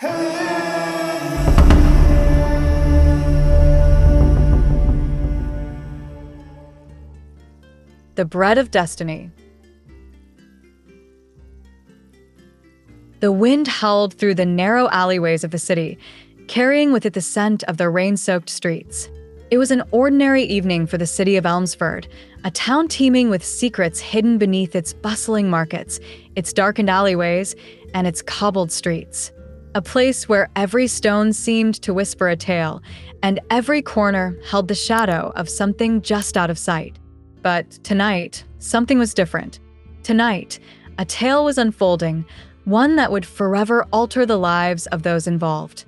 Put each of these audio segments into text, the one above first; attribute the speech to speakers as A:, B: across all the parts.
A: The Bread of Destiny. The wind howled through the narrow alleyways of the city, carrying with it the scent of the rain-soaked streets. It was an ordinary evening for the city of Elmsford, a town teeming with secrets hidden beneath its bustling markets, its darkened alleyways, and its cobbled streets. A place where every stone seemed to whisper a tale, and every corner held the shadow of something just out of sight. But tonight, something was different. Tonight, a tale was unfolding, one that would forever alter the lives of those involved.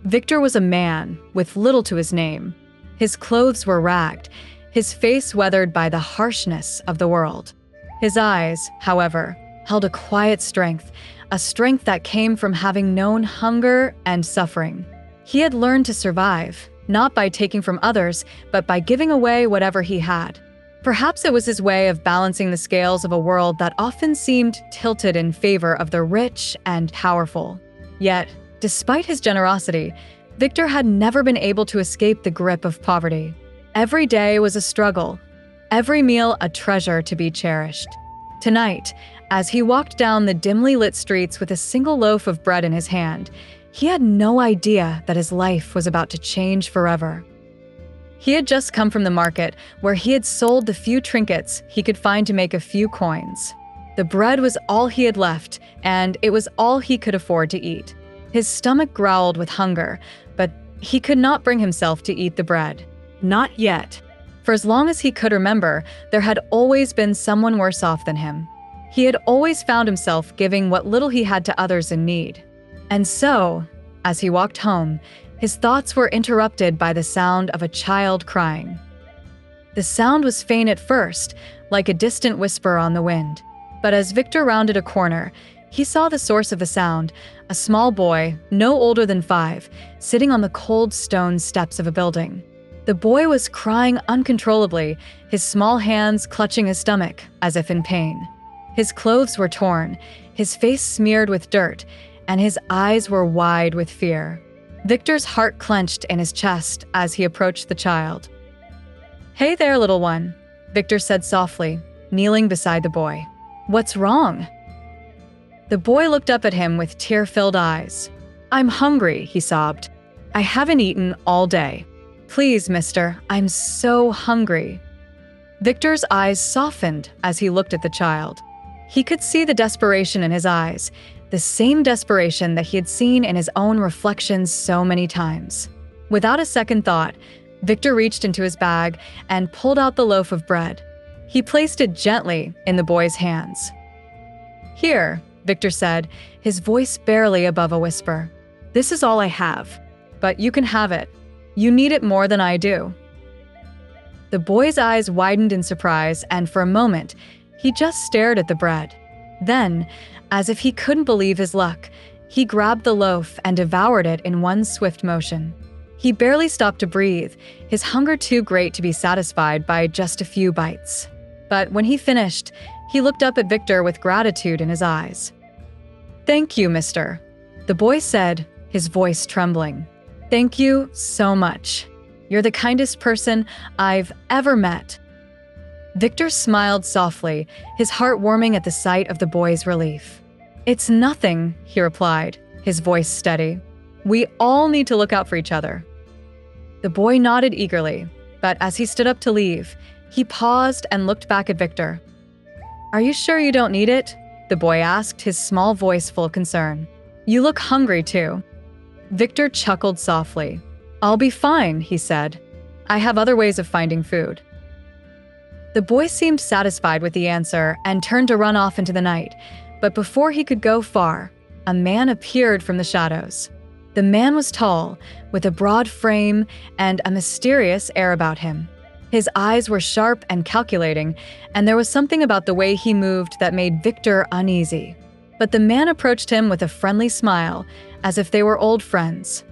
A: Victor was a man with little to his name. His clothes were ragged, his face weathered by the harshness of the world. His eyes, however, held a quiet strength, a strength that came from having known hunger and suffering. He had learned to survive, not by taking from others, but by giving away whatever he had. Perhaps it was his way of balancing the scales of a world that often seemed tilted in favor of the rich and powerful. Yet, despite his generosity, Victor had never been able to escape the grip of poverty. Every day was a struggle, every meal a treasure to be cherished. Tonight, as he walked down the dimly lit streets with a single loaf of bread in his hand, he had no idea that his life was about to change forever. He had just come from the market, where he had sold the few trinkets he could find to make a few coins. The bread was all he had left, and it was all he could afford to eat. His stomach growled with hunger, but he could not bring himself to eat the bread. Not yet. For as long as he could remember, there had always been someone worse off than him. He had always found himself giving what little he had to others in need. And so, as he walked home, his thoughts were interrupted by the sound of a child crying. The sound was faint at first, like a distant whisper on the wind. But as Victor rounded a corner, he saw the source of the sound, a small boy, no older than 5, sitting on the cold stone steps of a building. The boy was crying uncontrollably, his small hands clutching his stomach, as if in pain. His clothes were torn, his face smeared with dirt, and his eyes were wide with fear. Victor's heart clenched in his chest as he approached the child. "Hey there, little one," Victor said softly, kneeling beside the boy. "What's wrong?" The boy looked up at him with tear-filled eyes. "I'm hungry," he sobbed. "I haven't eaten all day. Please, mister, I'm so hungry." Victor's eyes softened as he looked at the child. He could see the desperation in his eyes, the same desperation that he had seen in his own reflections so many times. Without a second thought, Victor reached into his bag and pulled out the loaf of bread. He placed it gently in the boy's hands. "Here," Victor said, his voice barely above a whisper. "This is all I have, but you can have it. You need it more than I do." The boy's eyes widened in surprise, and for a moment, he just stared at the bread. Then, as if he couldn't believe his luck, he grabbed the loaf and devoured it in one swift motion. He barely stopped to breathe, his hunger too great to be satisfied by just a few bites. But when he finished, he looked up at Victor with gratitude in his eyes. "Thank you, mister," the boy said, his voice trembling. "Thank you so much. You're the kindest person I've ever met." Victor smiled softly, his heart warming at the sight of the boy's relief. "It's nothing," he replied, his voice steady. "We all need to look out for each other." The boy nodded eagerly, but as he stood up to leave, he paused and looked back at Victor. "Are you sure you don't need it?" the boy asked, his small voice full of concern. "You look hungry too." Victor chuckled softly. "I'll be fine," he said. "I have other ways of finding food." The boy seemed satisfied with the answer and turned to run off into the night, but before he could go far, a man appeared from the shadows. The man was tall, with a broad frame and a mysterious air about him. His eyes were sharp and calculating, and there was something about the way he moved that made Victor uneasy. But the man approached him with a friendly smile, as if they were old friends.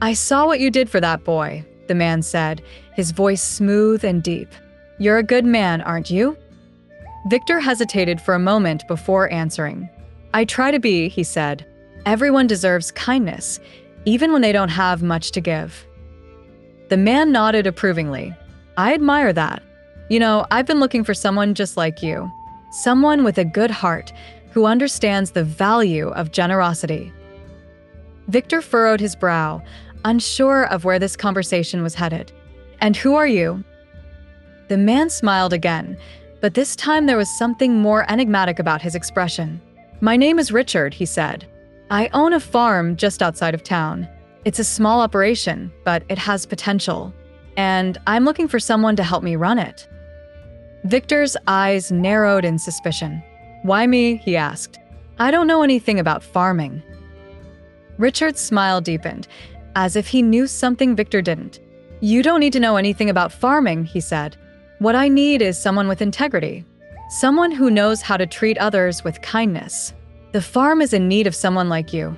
A: "I saw what you did for that boy," the man said, his voice smooth and deep. "You're a good man, aren't you?" Victor hesitated for a moment before answering. "I try to be," he said. Everyone deserves kindness, even when they don't have much to give. The man nodded approvingly. I admire that. I've been looking for someone just like you. Someone with a good heart who understands the value of generosity. Victor furrowed his brow, unsure of where this conversation was headed. And who are you? The man smiled again, but this time there was something more enigmatic about his expression. My name is Richard, he said. I own a farm just outside of town. It's a small operation, but it has potential. And I'm looking for someone to help me run it. Victor's eyes narrowed in suspicion. Why me? He asked. I don't know anything about farming. Richard's smile deepened, as if he knew something Victor didn't. You don't need to know anything about farming, he said. What I need is someone with integrity. Someone who knows how to treat others with kindness. The farm is in need of someone like you.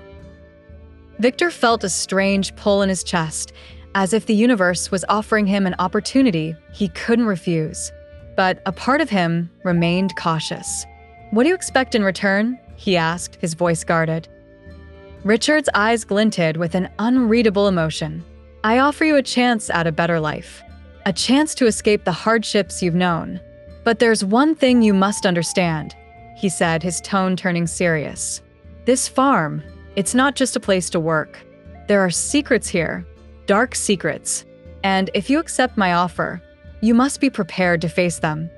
A: Victor felt a strange pull in his chest, as if the universe was offering him an opportunity he couldn't refuse. But a part of him remained cautious. What do you expect in return? He asked, his voice guarded. Richard's eyes glinted with an unreadable emotion. I offer you a chance at a better life. A chance to escape the hardships you've known. But there's one thing you must understand, he said, his tone turning serious. This farm, it's not just a place to work. There are secrets here, dark secrets. And if you accept my offer, you must be prepared to face them.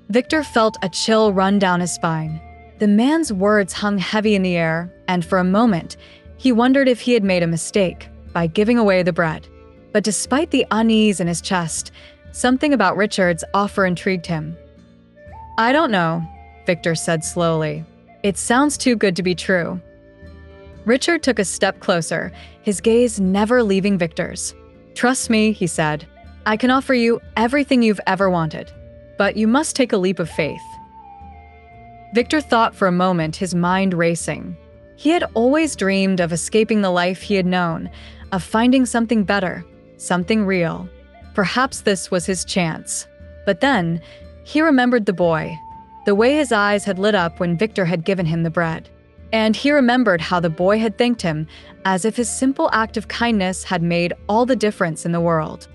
A: Victor felt a chill run down his spine. The man's words hung heavy in the air, and for a moment, he wondered if he had made a mistake by giving away the bread. But despite the unease in his chest, something about Richard's offer intrigued him. I don't know, Victor said slowly. It sounds too good to be true. Richard took a step closer, his gaze never leaving Victor's. Trust me, he said. I can offer you everything you've ever wanted, but you must take a leap of faith. Victor thought for a moment, his mind racing. He had always dreamed of escaping the life he had known, of finding something better, something real. Perhaps this was his chance. But then, he remembered the boy, the way his eyes had lit up when Victor had given him the bread. And he remembered how the boy had thanked him, as if his simple act of kindness had made all the difference in the world.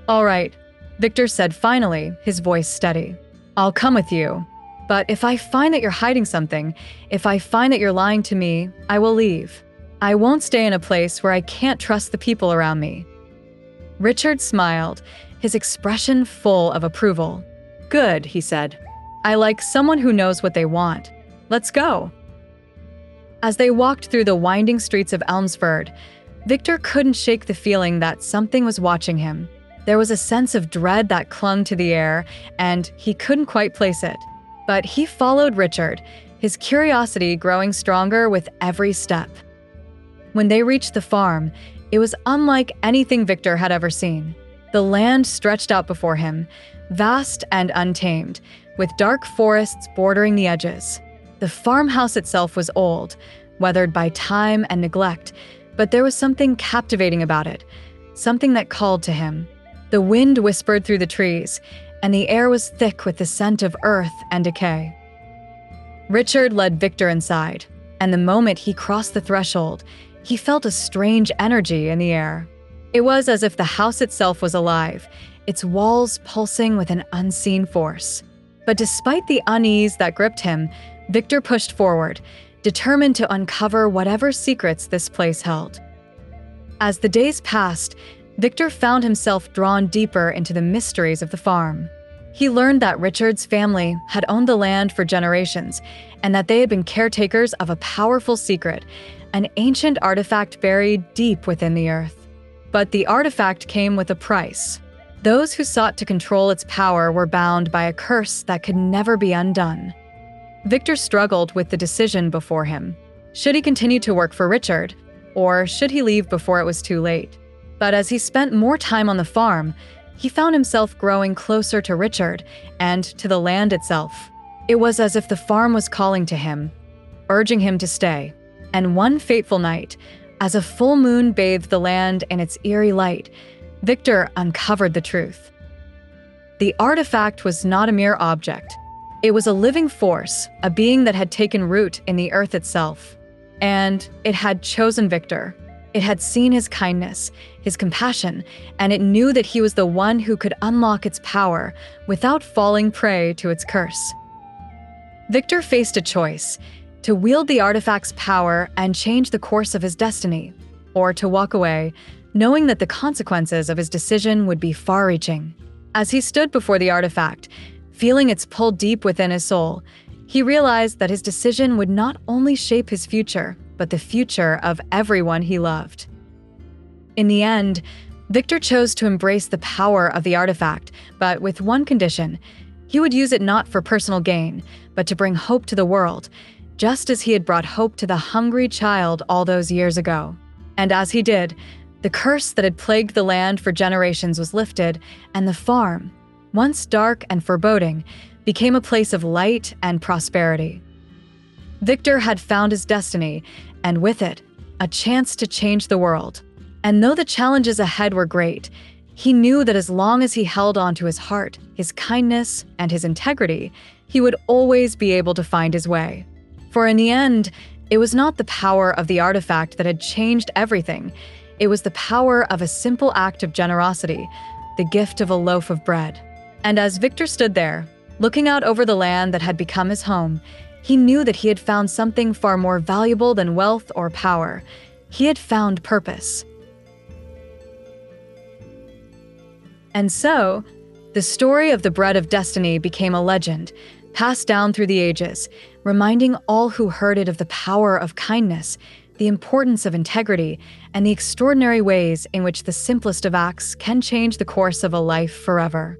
A: All right, Victor said finally, his voice steady. I'll come with you. But if I find that you're hiding something, if I find that you're lying to me, I will leave. I won't stay in a place where I can't trust the people around me. Richard smiled, his expression full of approval. Good, he said. I like someone who knows what they want. Let's go. As they walked through the winding streets of Elmsford, Victor couldn't shake the feeling that something was watching him. There was a sense of dread that clung to the air, and he couldn't quite place it. But he followed Richard, his curiosity growing stronger with every step. When they reached the farm, it was unlike anything Victor had ever seen. The land stretched out before him, vast and untamed, with dark forests bordering the edges. The farmhouse itself was old, weathered by time and neglect, but there was something captivating about it, something that called to him. The wind whispered through the trees, and the air was thick with the scent of earth and decay. Richard led Victor inside, and the moment he crossed the threshold, he felt a strange energy in the air. It was as if the house itself was alive, its walls pulsing with an unseen force. But despite the unease that gripped him, Victor pushed forward, determined to uncover whatever secrets this place held. As the days passed, Victor found himself drawn deeper into the mysteries of the farm. He learned that Richard's family had owned the land for generations, and that they had been caretakers of a powerful secret, an ancient artifact buried deep within the earth. But the artifact came with a price. Those who sought to control its power were bound by a curse that could never be undone. Victor struggled with the decision before him. Should he continue to work for Richard, or should he leave before it was too late? But as he spent more time on the farm, he found himself growing closer to Richard and to the land itself. It was as if the farm was calling to him, urging him to stay. And one fateful night, as a full moon bathed the land in its eerie light, Victor uncovered the truth. The artifact was not a mere object. It was a living force, a being that had taken root in the earth itself. And it had chosen Victor. It had seen his kindness, his compassion, and it knew that he was the one who could unlock its power without falling prey to its curse. Victor faced a choice: to wield the artifact's power and change the course of his destiny, or to walk away, knowing that the consequences of his decision would be far-reaching. As he stood before the artifact, feeling its pull deep within his soul, he realized that his decision would not only shape his future, but the future of everyone he loved. In the end, Victor chose to embrace the power of the artifact, but with one condition: he would use it not for personal gain, but to bring hope to the world, just as he had brought hope to the hungry child all those years ago. And as he did, the curse that had plagued the land for generations was lifted, and the farm, once dark and foreboding, became a place of light and prosperity. Victor had found his destiny, and with it, a chance to change the world. And though the challenges ahead were great, he knew that as long as he held on to his heart, his kindness, and his integrity, he would always be able to find his way. For in the end, it was not the power of the artifact that had changed everything. It was the power of a simple act of generosity, the gift of a loaf of bread. And as Victor stood there, looking out over the land that had become his home, he knew that he had found something far more valuable than wealth or power. He had found purpose. And so, the story of the bread of destiny became a legend, passed down through the ages, reminding all who heard it of the power of kindness, the importance of integrity, and the extraordinary ways in which the simplest of acts can change the course of a life forever.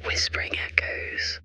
B: Whispering echoes.